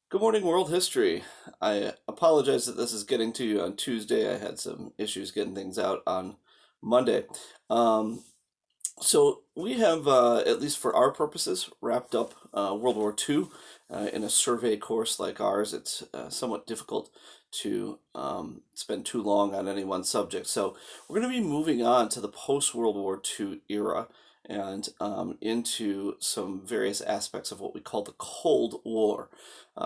Good morning, world history. I apologize that this is getting to you on Tuesday. I had some issues getting things out on Monday. Um, so we have, at least for our purposes, wrapped up World War II. In a survey course like ours, it's somewhat difficult to spend too long on any one subject. So we're going to be moving on to the post-World War II era and into some various aspects of what we call the Cold War.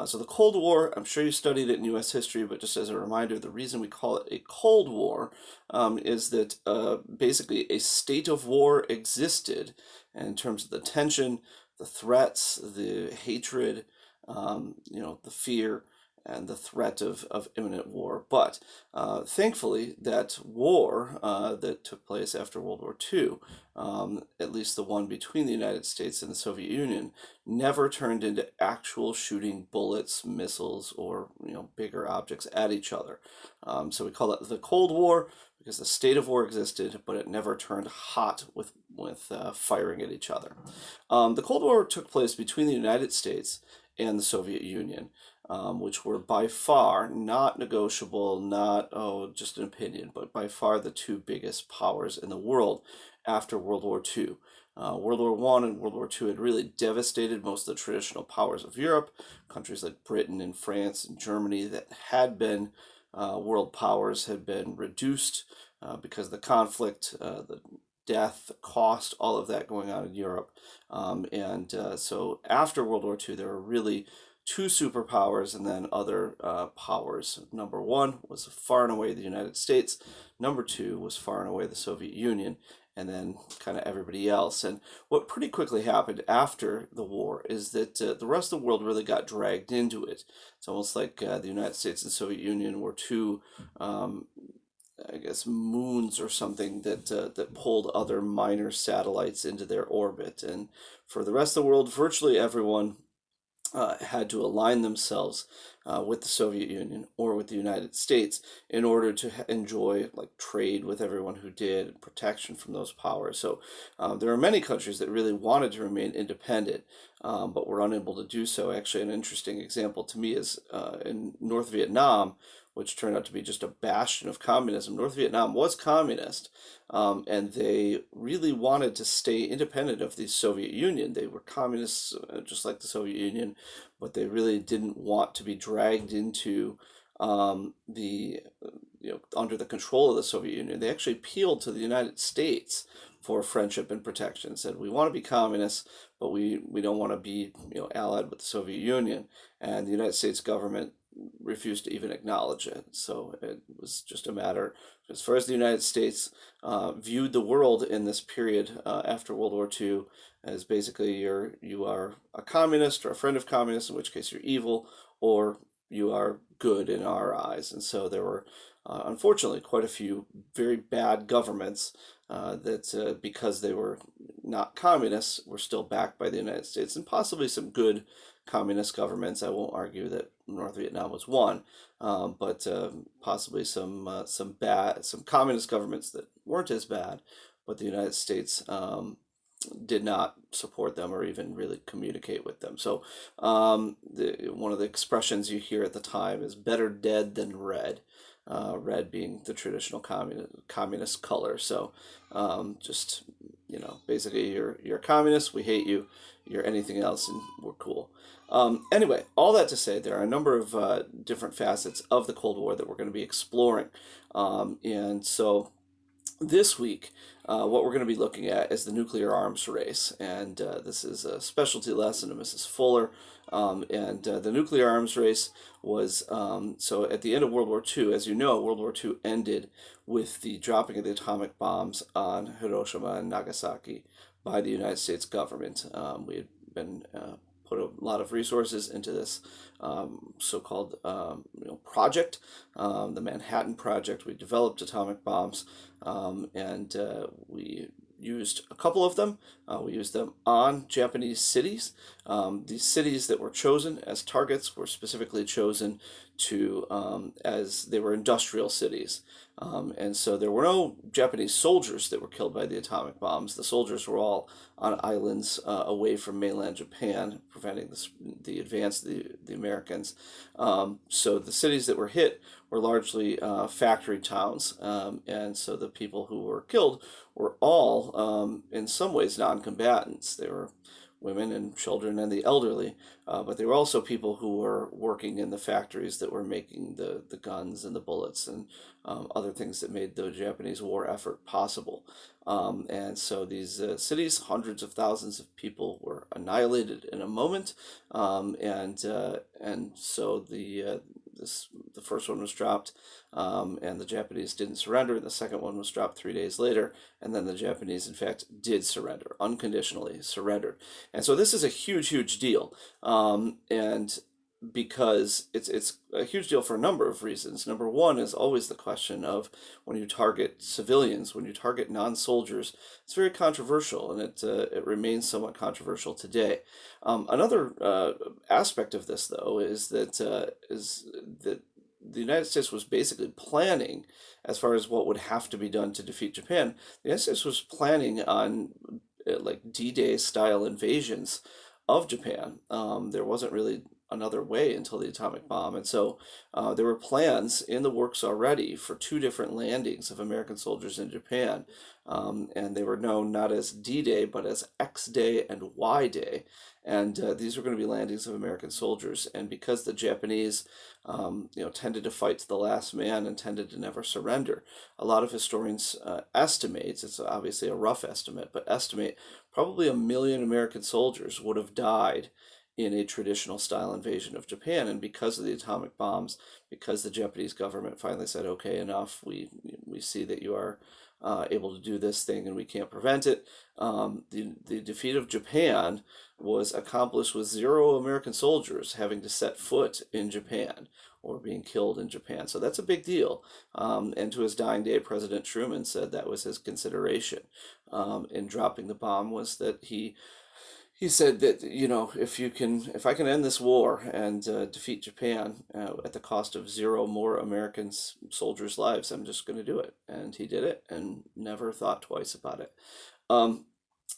So the Cold War, I'm sure you studied it in U.S. history, but just as a reminder, the reason we call it a Cold War is that basically a state of war existed in terms of the tension, the threats, the hatred, the fear, and the threat of imminent war. But thankfully, that war that took place after World War II, at least the one between the United States and the Soviet Union, never turned into actual shooting bullets, missiles, or bigger objects at each other. So we call it the Cold War because the state of war existed, but it never turned hot with firing at each other. The Cold War took place between the United States and the Soviet Union, which were by far not negotiable, not, just an opinion, but by far the two biggest powers in the world after World War II. World War One and World War II had really devastated most of the traditional powers of Europe. Countries like Britain and France and Germany that had been world powers had been reduced because of the conflict, the death, the cost, all of that going on in Europe. So after World War II, there were really two superpowers and then other powers. Number one was far and away the United States. Number two was far and away the Soviet Union, and then kind of everybody else. And what pretty quickly happened after the war is that the rest of the world really got dragged into it. It's almost like the United States and Soviet Union were two, I guess, moons or something that pulled other minor satellites into their orbit. And for the rest of the world, virtually everyone had to align themselves with the Soviet Union or with the United States in order to enjoy like trade with everyone who did and protection from those powers. So there are many countries that really wanted to remain independent, but were unable to do so. Actually, an interesting example to me is in North Vietnam, which turned out to be just a bastion of communism. North Vietnam was communist, and they really wanted to stay independent of the Soviet Union. They were communists, just like the Soviet Union, but they really didn't want to be dragged into the under the control of the Soviet Union. They actually appealed to the United States for friendship and protection. Said we want to be communists, but we don't want to be allied with the Soviet Union. And the United States government refused to even acknowledge it. So it was just a matter, as far as the United States viewed the world in this period after World War II, as basically you are a communist or a friend of communists, in which case you're evil, or you are good in our eyes. And so there were, unfortunately, quite a few very bad governments that, because they were not communists, were still backed by the United States, and possibly some good communist governments. I won't argue that North Vietnam was one, but possibly some communist governments that weren't as bad, but the United States did not support them or even really communicate with them. So one of the expressions you hear at the time is better dead than red. Red being the traditional communist color. So just basically you're a communist, we hate you. You're anything else, and we're cool. Anyway, all that to say, there are a number of different facets of the Cold War that we're going to be exploring, and so this week, what we're going to be looking at is the nuclear arms race, and this is a specialty lesson of Mrs. Fuller. The nuclear arms race was so at the end of World War II, as you know, World War II ended with the dropping of the atomic bombs on Hiroshima and Nagasaki by the United States government. We had been put a lot of resources into this so-called project, the Manhattan Project. We developed atomic bombs, and we used a couple of them. We used them on Japanese cities. These cities that were chosen as targets were specifically chosen to as they were industrial cities. And so there were no Japanese soldiers that were killed by the atomic bombs. The soldiers were all on islands away from mainland Japan, preventing the advance of the Americans. So the cities that were hit were largely factory towns. And so the people who were killed were all, in some ways, non-combatants. They were women and children and the elderly, but they were also people who were working in the factories that were making the guns and the bullets and other things that made the Japanese war effort possible. And so these cities, hundreds of thousands of people were annihilated in a moment, and so the first one was dropped, and the Japanese didn't surrender. And the second one was dropped 3 days later, and then the Japanese, in fact, did surrender, unconditionally surrendered. And so this is a huge, huge deal, and because it's a huge deal for a number of reasons. Number one is always the question of when you target civilians, when you target non-soldiers, it's very controversial, and it remains somewhat controversial today. Another aspect of this, though, is that the United States was basically planning, as far as what would have to be done to defeat Japan. The United States was planning on like D-Day style invasions of Japan. There wasn't really another way until the atomic bomb. And so there were plans in the works already for two different landings of American soldiers in Japan. And they were known not as D-Day, but as X-Day and Y-Day. And these were going to be landings of American soldiers. And because the Japanese, tended to fight to the last man and tended to never surrender, a lot of historians estimate, it's obviously a rough estimate, but estimate probably 1 million American soldiers would have died in a traditional style invasion of Japan. And because of the atomic bombs, because the Japanese government finally said, okay, enough, we see that you are able to do this thing and we can't prevent it. The defeat of Japan was accomplished with 0 American soldiers having to set foot in Japan or being killed in Japan. So that's a big deal. And to his dying day, President Truman said that was his consideration in dropping the bomb, was that he said that, if I can end this war and defeat Japan at the cost of 0 more American soldiers' lives, I'm just going to do it. And he did it and never thought twice about it.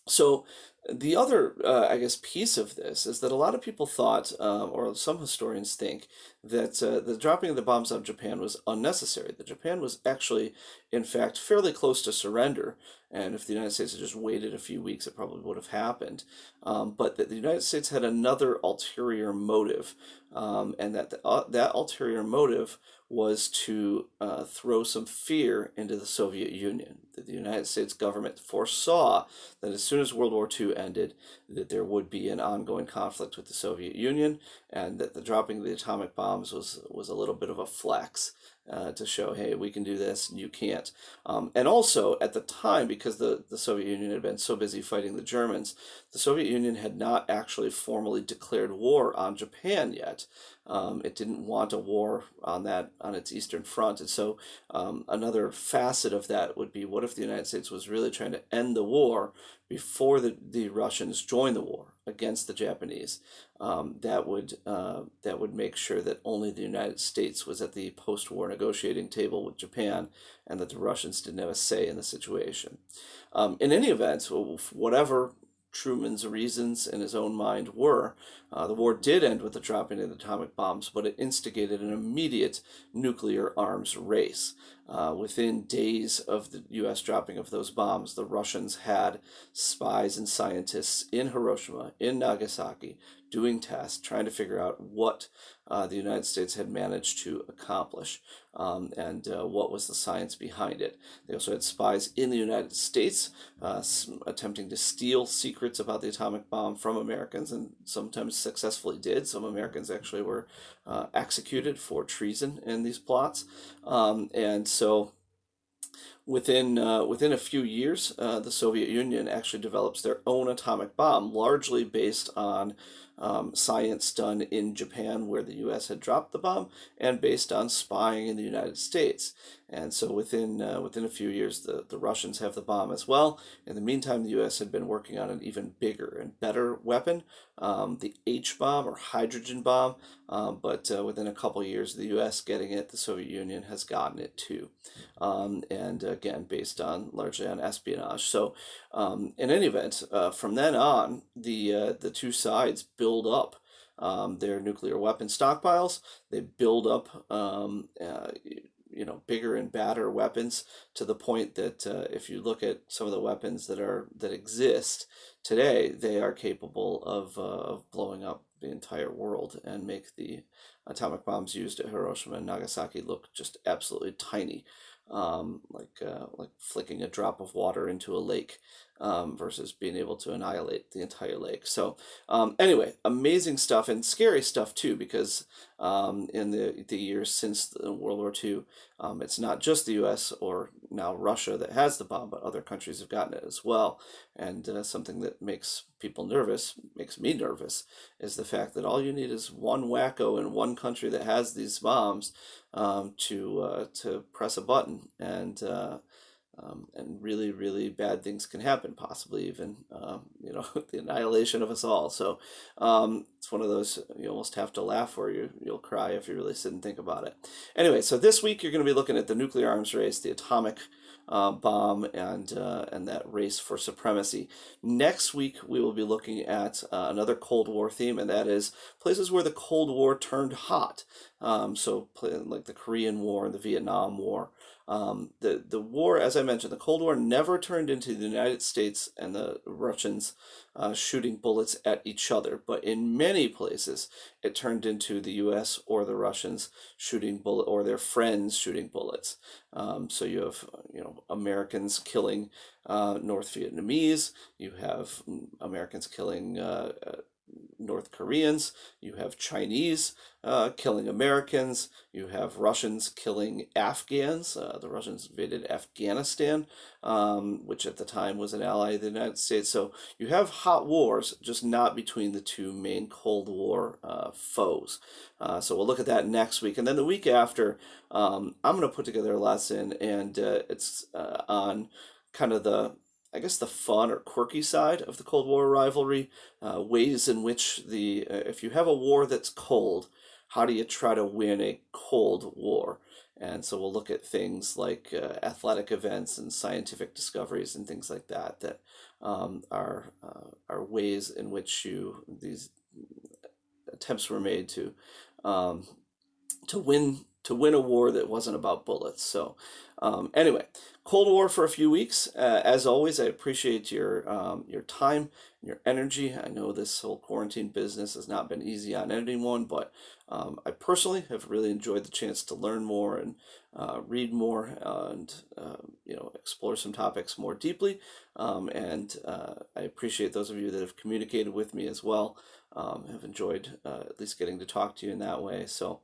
So the other, piece of this is that a lot of people thought, or some historians think, that the dropping of the bombs on Japan was unnecessary. That Japan was actually, in fact, fairly close to surrender. And if the United States had just waited a few weeks, it probably would have happened. But that the United States had another ulterior motive, and that that ulterior motive was to throw some fear into the Soviet Union. That the United States government foresaw that as soon as World War II ended, that there would be an ongoing conflict with the Soviet Union, and that the dropping of the atomic bombs was a little bit of a flex to show, hey, we can do this and you can't. And also, at the time, because the Soviet Union had been so busy fighting the Germans, the Soviet Union had not actually formally declared war on Japan yet. It didn't want a war on its eastern front. And so another facet of that would be, what if the United States was really trying to end the war before the Russians joined the war against the Japanese? That would make sure that only the United States was at the post-war negotiating table with Japan, and that the Russians didn't have a say in the situation. In any event, whatever Truman's reasons in his own mind were, the war did end with the dropping of the atomic bombs, but it instigated an immediate nuclear arms race. Within days of the U.S. dropping of those bombs, the Russians had spies and scientists in Hiroshima, in Nagasaki, doing tests, trying to figure out what the United States had managed to accomplish, and what was the science behind it. They also had spies in the United States attempting to steal secrets about the atomic bomb from Americans, and sometimes successfully did. Some Americans actually were executed for treason in these plots. And so within a few years, the Soviet Union actually develops their own atomic bomb, largely based on science done in Japan, where the U.S. had dropped the bomb, and based on spying in the United States. And so within a few years, the Russians have the bomb as well. In the meantime, the U.S. had been working on an even bigger and better weapon, the H bomb or hydrogen bomb. But within a couple years, the U.S. getting it, the Soviet Union has gotten it too, and again based on largely on espionage. So, in any event, from then on, the two sides build up their nuclear weapon stockpiles. They build up bigger and badder weapons, to the point that if you look at some of the weapons that exist today, they are capable of blowing up the entire world and make the atomic bombs used at Hiroshima and Nagasaki look just absolutely tiny, like flicking a drop of water into a lake, versus being able to annihilate the entire lake. So anyway, amazing stuff and scary stuff too, because in the years since World War II, it's not just the U.S. or now Russia that has the bomb, but other countries have gotten it as well. And something that makes people nervous, makes me nervous, is the fact that all you need is one wacko in one country that has these bombs, to press a button, and really, really bad things can happen, possibly even, the annihilation of us all. So it's one of those you almost have to laugh, or you'll cry if you really sit and think about it. Anyway, so this week you're going to be looking at the nuclear arms race, the atomic bomb, and that race for supremacy. Next week we will be looking at another Cold War theme, and that is places where the Cold War turned hot. Like the Korean War and the Vietnam War. The war, as I mentioned, the Cold War never turned into the United States and the Russians shooting bullets at each other, but in many places it turned into the U.S. or the Russians shooting bullet, or their friends shooting bullets. So you have Americans killing North Vietnamese. You have Americans killing North Koreans, you have Chinese killing Americans, you have Russians killing Afghans. The Russians invaded Afghanistan, which at the time was an ally of the United States. So you have hot wars, just not between the two main Cold War foes. So we'll look at that next week. And then the week after, I'm going to put together a lesson, and it's on kind of the fun or quirky side of the Cold War rivalry, ways in which if you have a war that's cold, how do you try to win a cold war? And so we'll look at things like athletic events and scientific discoveries and things like that are ways in which these attempts were made to win a war that wasn't about bullets. So anyway, Cold War for a few weeks. As always, I appreciate your time, your energy. I know this whole quarantine business has not been easy on anyone, but I personally have really enjoyed the chance to learn more and read more, and explore some topics more deeply. And I appreciate those of you that have communicated with me as well. Have enjoyed at least getting to talk to you in that way. So.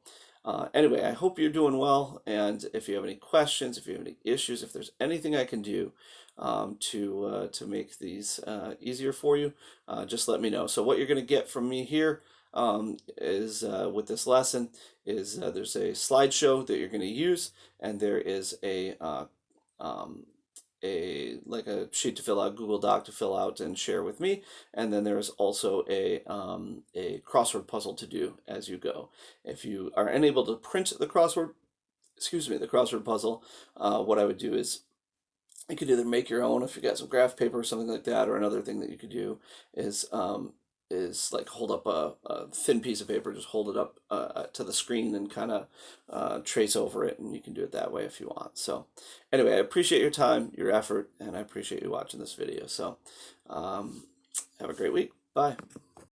Anyway, I hope you're doing well, and if you have any questions, if you have any issues, if there's anything I can do to make these easier for you, just let me know. So what you're going to get from me here is with this lesson is there's a slideshow that you're going to use, and there is a sheet to fill out, Google Doc to fill out and share with me, and then there's also a crossword puzzle to do as you go. If you are unable to print the crossword puzzle, what I would do is you could either make your own if you got some graph paper or something like that, or another thing that you could do is like hold up a thin piece of paper, just hold it up to the screen and kind of trace over it, and you can do it that way if you want. So anyway, I appreciate your time, your effort, and I appreciate you watching this video. So have a great week. Bye.